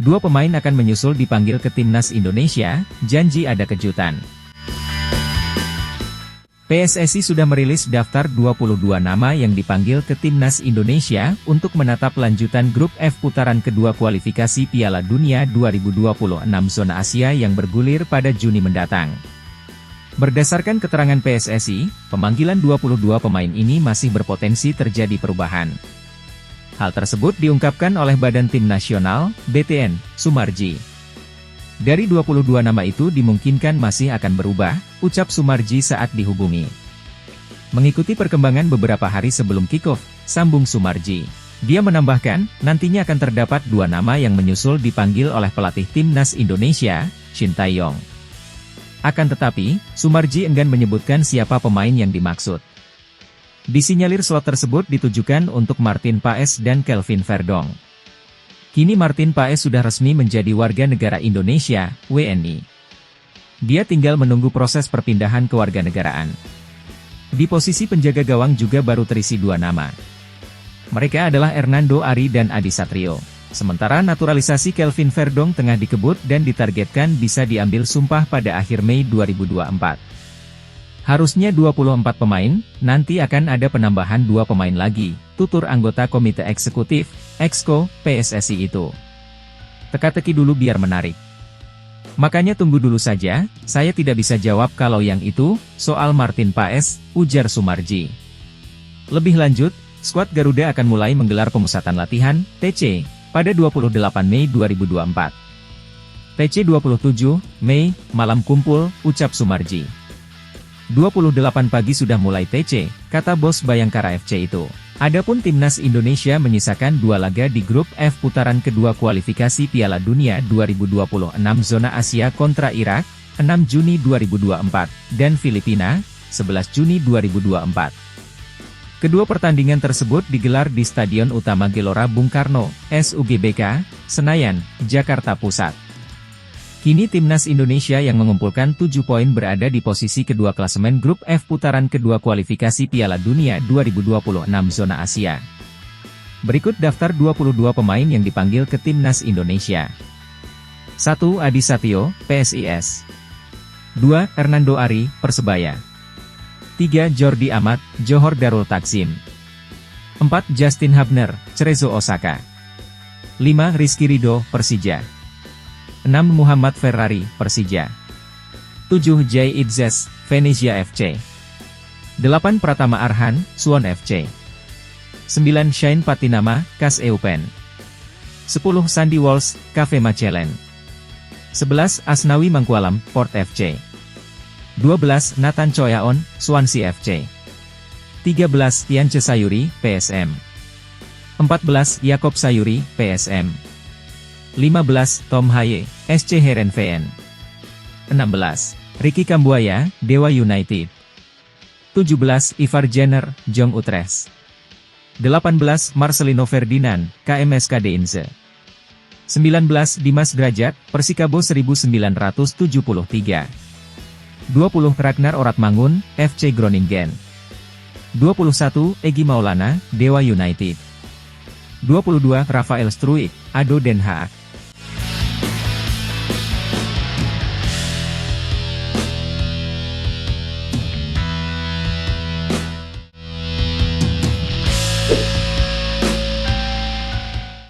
Dua pemain akan menyusul dipanggil ke timnas Indonesia, janji ada kejutan. PSSI sudah merilis daftar 22 nama yang dipanggil ke timnas Indonesia untuk menatap lanjutan grup F putaran kedua kualifikasi Piala Dunia 2026 zona Asia yang bergulir pada Juni mendatang. Berdasarkan keterangan PSSI, pemanggilan 22 pemain ini masih berpotensi terjadi perubahan. Hal tersebut diungkapkan oleh Badan Tim Nasional, BTN, Sumarji. Dari 22 nama itu dimungkinkan masih akan berubah, ucap Sumarji saat dihubungi. Mengikuti perkembangan beberapa hari sebelum kick-off, sambung Sumarji. Dia menambahkan, nantinya akan terdapat 2 nama yang menyusul dipanggil oleh pelatih timnas Indonesia, Shin Tae-yong. Akan tetapi, Sumarji enggan menyebutkan siapa pemain yang dimaksud. Disinyalir slot tersebut ditujukan untuk Martin Paes dan Kelvin Verdong. Kini Martin Paes sudah resmi menjadi warga negara Indonesia, WNI. Dia tinggal menunggu proses perpindahan kewarganegaraan. Di posisi penjaga gawang juga baru terisi 2 nama. Mereka adalah Hernando Ari dan Adi Satrio. Sementara naturalisasi Kelvin Verdong tengah dikebut dan ditargetkan bisa diambil sumpah pada akhir Mei 2024. Harusnya 24 pemain, nanti akan ada penambahan 2 pemain lagi, tutur anggota Komite Eksekutif, Exco, PSSI itu. Teka-teki dulu biar menarik. Makanya tunggu dulu saja, saya tidak bisa jawab kalau yang itu, soal Martin Paes, ujar Sumarji. Lebih lanjut, skuad Garuda akan mulai menggelar pemusatan latihan, TC, pada 28 Mei 2024. TC 27 Mei, malam kumpul, ucap Sumarji. 28 pagi sudah mulai TC, kata bos Bayangkara FC itu. Adapun timnas Indonesia menyisakan 2 laga di grup F putaran kedua kualifikasi Piala Dunia 2026 zona Asia kontra Irak, 6 Juni 2024, dan Filipina, 11 Juni 2024. Kedua pertandingan tersebut digelar di Stadion Utama Gelora Bung Karno, SUGBK, Senayan, Jakarta Pusat. Kini timnas Indonesia yang mengumpulkan 7 poin berada di posisi kedua klasemen grup F putaran kedua kualifikasi Piala Dunia 2026 zona Asia. Berikut daftar 22 pemain yang dipanggil ke timnas Indonesia. 1. Adi Satrio, PSIS. 2. Hernando Ari, Persebaya. 3. Jordi Amat, Johor Darul Takzim. 4. Justin Hubner, Cerezo Osaka. 5. Rizky Ridho, Persija. 6. Muhammad Ferrari, Persija. 7. Jay Idzes, Venezia FC. 8. Pratama Arhan, Suwon FC. 9. Shane Patinama, KAS Eupen. 10. Sandy Walsh, KV Machelen. 11. Asnawi Mangkualam, Port FC. 12. Nathan Choyaon, Swansea FC. 13. Tiance Sayuri, PSM. 14. Yakob Sayuri, PSM. 15. Tom Haye, SC Heerenveen. 16. Ricky Kambuaya, Dewa United. 17. Ivar Jenner, Jong Utrecht. 18. Marcelino Ferdinand, KMSKD Inze. 19. Dimas Drajat, Persikabo 1973. 20. Ragnar Oratmangun, FC Groningen. 21. Egy Maulana, Dewa United. 22. Rafael Struijk, ADO Den Haag.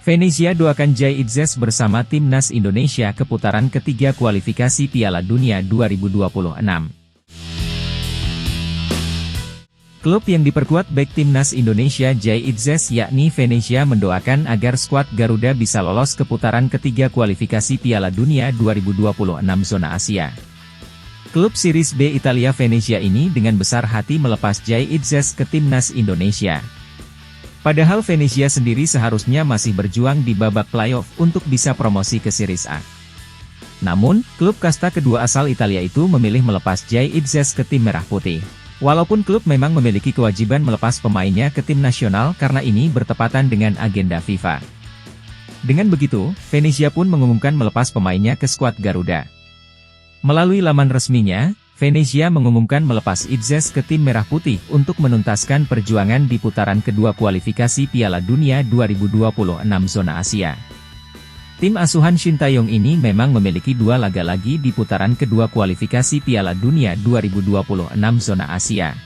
Venezia doakan Jay Idzes bersama timnas Indonesia ke putaran ketiga kualifikasi Piala Dunia 2026. Klub yang diperkuat bek timnas Indonesia Jay Idzes yakni Venezia mendoakan agar skuad Garuda bisa lolos ke putaran ketiga kualifikasi Piala Dunia 2026 zona Asia. Klub Series B Italia Venezia ini dengan besar hati melepas Jay Idzes ke timnas Indonesia. Padahal Venezia sendiri seharusnya masih berjuang di babak playoff untuk bisa promosi ke Series A. Namun, klub kasta kedua asal Italia itu memilih melepas Jay Idzes ke tim Merah Putih. Walaupun klub memang memiliki kewajiban melepas pemainnya ke tim nasional karena ini bertepatan dengan agenda FIFA. Dengan begitu, Venezia pun mengumumkan melepas pemainnya ke skuad Garuda. Melalui laman resminya, Venezia mengumumkan melepas Idzes ke tim Merah Putih untuk menuntaskan perjuangan di putaran kedua kualifikasi Piala Dunia 2026 zona Asia. Tim asuhan Shin Tae-yong ini memang memiliki 2 laga lagi di putaran kedua kualifikasi Piala Dunia 2026 zona Asia.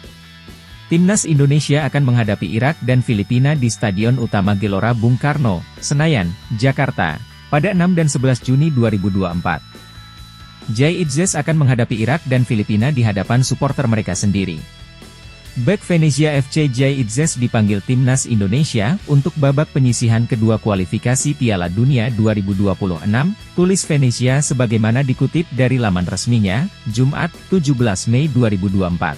Timnas Indonesia akan menghadapi Irak dan Filipina di Stadion Utama Gelora Bung Karno, Senayan, Jakarta, pada 6 dan 11 Juni 2024. Jay Itzes akan menghadapi Irak dan Filipina di hadapan suporter mereka sendiri. Bek Venezia FC Jay Itzes dipanggil Timnas Indonesia untuk babak penyisihan kedua kualifikasi Piala Dunia 2026, tulis Venezia sebagaimana dikutip dari laman resminya, Jumat, 17 Mei 2024.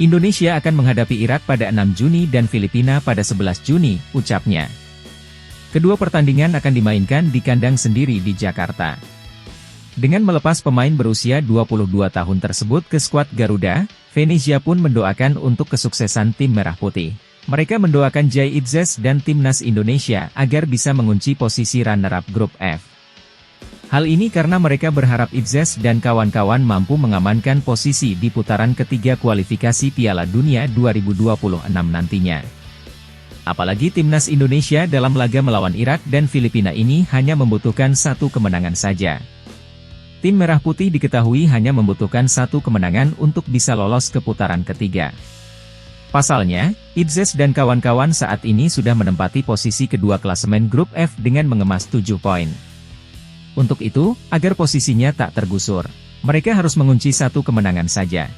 Indonesia akan menghadapi Irak pada 6 Juni dan Filipina pada 11 Juni, ucapnya. Kedua pertandingan akan dimainkan di kandang sendiri di Jakarta. Dengan melepas pemain berusia 22 tahun tersebut ke skuad Garuda, Venezia pun mendoakan untuk kesuksesan tim Merah Putih. Mereka mendoakan Jay Itzes dan Timnas Indonesia agar bisa mengunci posisi runner-up grup F. Hal ini karena mereka berharap Itzes dan kawan-kawan mampu mengamankan posisi di putaran ketiga kualifikasi Piala Dunia 2026 nantinya. Apalagi Timnas Indonesia dalam laga melawan Irak dan Filipina ini hanya membutuhkan 1 kemenangan saja. Tim Merah Putih diketahui hanya membutuhkan 1 kemenangan untuk bisa lolos ke putaran ketiga. Pasalnya, Itzes dan kawan-kawan saat ini sudah menempati posisi kedua klasemen grup F dengan mengemas 7 poin. Untuk itu, agar posisinya tak tergusur, mereka harus mengunci 1 kemenangan saja.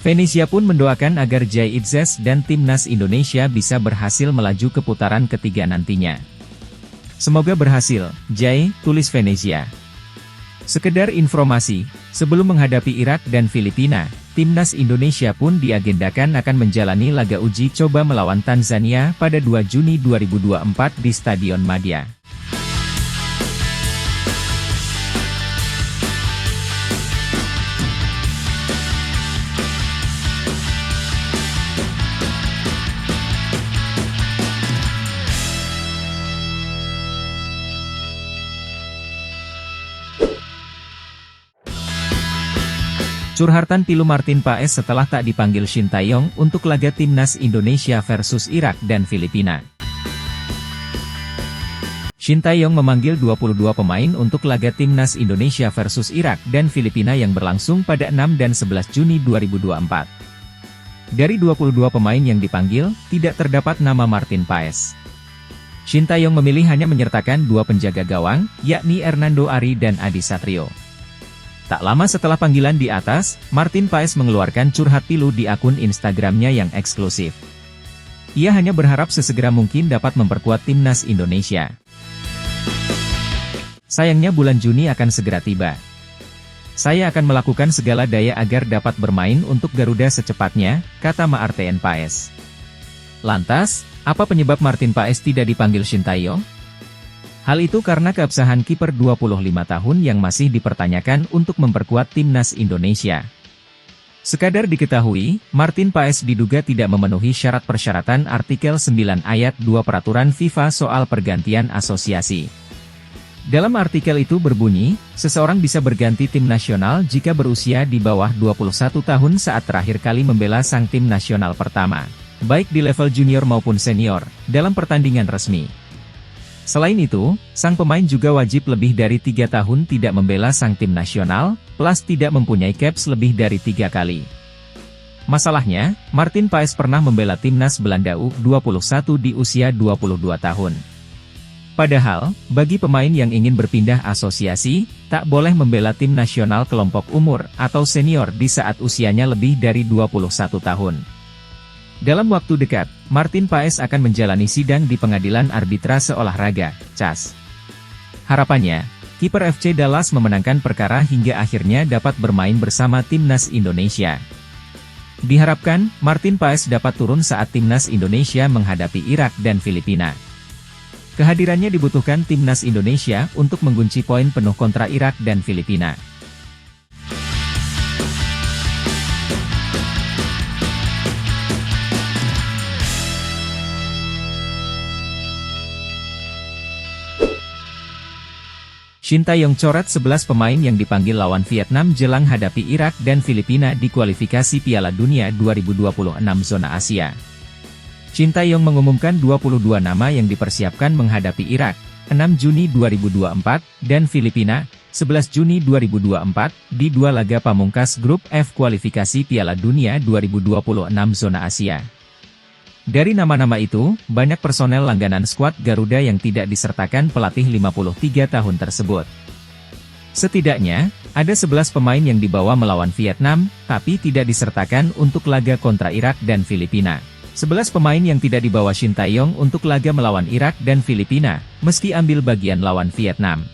Venezia pun mendoakan agar Jay Itzes dan Timnas Indonesia bisa berhasil melaju ke putaran ketiga nantinya. Semoga berhasil, Jay, tulis Venezia. Sekedar informasi, sebelum menghadapi Irak dan Filipina, Timnas Indonesia pun diagendakan akan menjalani laga uji coba melawan Tanzania pada 2 Juni 2024 di Stadion Madia. Curhatan pilu Martin Paes setelah tak dipanggil Shin Tae-yong untuk laga Timnas Indonesia versus Irak dan Filipina. Shin Tae-yong memanggil 22 pemain untuk laga Timnas Indonesia versus Irak dan Filipina yang berlangsung pada 6 dan 11 Juni 2024. Dari 22 pemain yang dipanggil, tidak terdapat nama Martin Paes. Shin Tae-yong memilih hanya menyertakan 2 penjaga gawang, yakni Hernando Ari dan Adi Satrio. Tak lama setelah panggilan di atas, Martin Paes mengeluarkan curhat pilu di akun Instagramnya yang eksklusif. Ia hanya berharap sesegera mungkin dapat memperkuat Timnas Indonesia. Sayangnya bulan Juni akan segera tiba. Saya akan melakukan segala daya agar dapat bermain untuk Garuda secepatnya, kata Martin Paes. Lantas, apa penyebab Martin Paes tidak dipanggil Shin Tae-yong? Hal itu karena keabsahan kiper 25 tahun yang masih dipertanyakan untuk memperkuat Timnas Indonesia. Sekadar diketahui, Martin Paes diduga tidak memenuhi syarat persyaratan artikel 9 ayat 2 peraturan FIFA soal pergantian asosiasi. Dalam artikel itu berbunyi, seseorang bisa berganti tim nasional jika berusia di bawah 21 tahun saat terakhir kali membela sang tim nasional pertama, baik di level junior maupun senior, dalam pertandingan resmi. Selain itu, sang pemain juga wajib lebih dari 3 tahun tidak membela sang tim nasional, plus tidak mempunyai caps lebih dari 3 kali. Masalahnya, Martin Paes pernah membela timnas Belanda U21 di usia 22 tahun. Padahal, bagi pemain yang ingin berpindah asosiasi, tak boleh membela tim nasional kelompok umur atau senior di saat usianya lebih dari 21 tahun. Dalam waktu dekat, Martin Paes akan menjalani sidang di Pengadilan Arbitrase Olahraga, CAS. Harapannya, kiper FC Dallas memenangkan perkara hingga akhirnya dapat bermain bersama Timnas Indonesia. Diharapkan, Martin Paes dapat turun saat Timnas Indonesia menghadapi Irak dan Filipina. Kehadirannya dibutuhkan Timnas Indonesia untuk mengunci poin penuh kontra Irak dan Filipina. Shin Tae-yong coret 11 pemain yang dipanggil lawan Vietnam jelang hadapi Irak dan Filipina di kualifikasi Piala Dunia 2026 zona Asia. Shin Tae-yong mengumumkan 22 nama yang dipersiapkan menghadapi Irak, 6 Juni 2024, dan Filipina, 11 Juni 2024, di dua laga pamungkas Grup F kualifikasi Piala Dunia 2026 zona Asia. Dari nama-nama itu, banyak personel langganan skuad Garuda yang tidak disertakan pelatih 53 tahun tersebut. Setidaknya, ada 11 pemain yang dibawa melawan Vietnam, tapi tidak disertakan untuk laga kontra Irak dan Filipina. 11 pemain yang tidak dibawa Shin Tae-yong untuk laga melawan Irak dan Filipina, meski ambil bagian lawan Vietnam.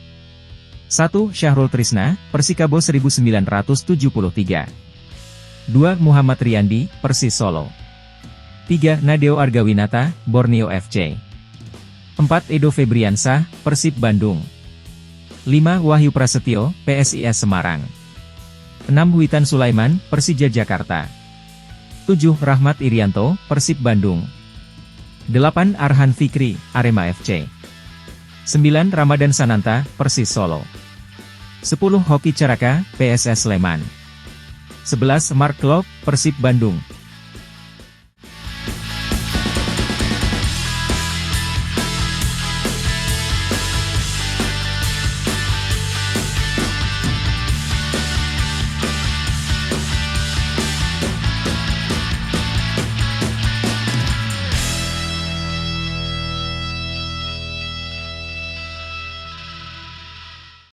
1. Syahrul Trisna, Persikabo 1973. 2. Muhammad Riyandi, Persis Solo. 3. Nadeo Argawinata, Borneo FC. 4. Edo Febriansah, Persib Bandung. 5. Wahyu Prasetyo, PSIS Semarang. 6. Witan Sulaiman, Persija Jakarta. 7. Rahmat Irianto, Persib Bandung. 8. Arhan Fikri, Arema FC. 9. Ramadan Sananta, Persis Solo. 10. Hoki Caraka, PSS Sleman. 11. Mark Klok, Persib Bandung.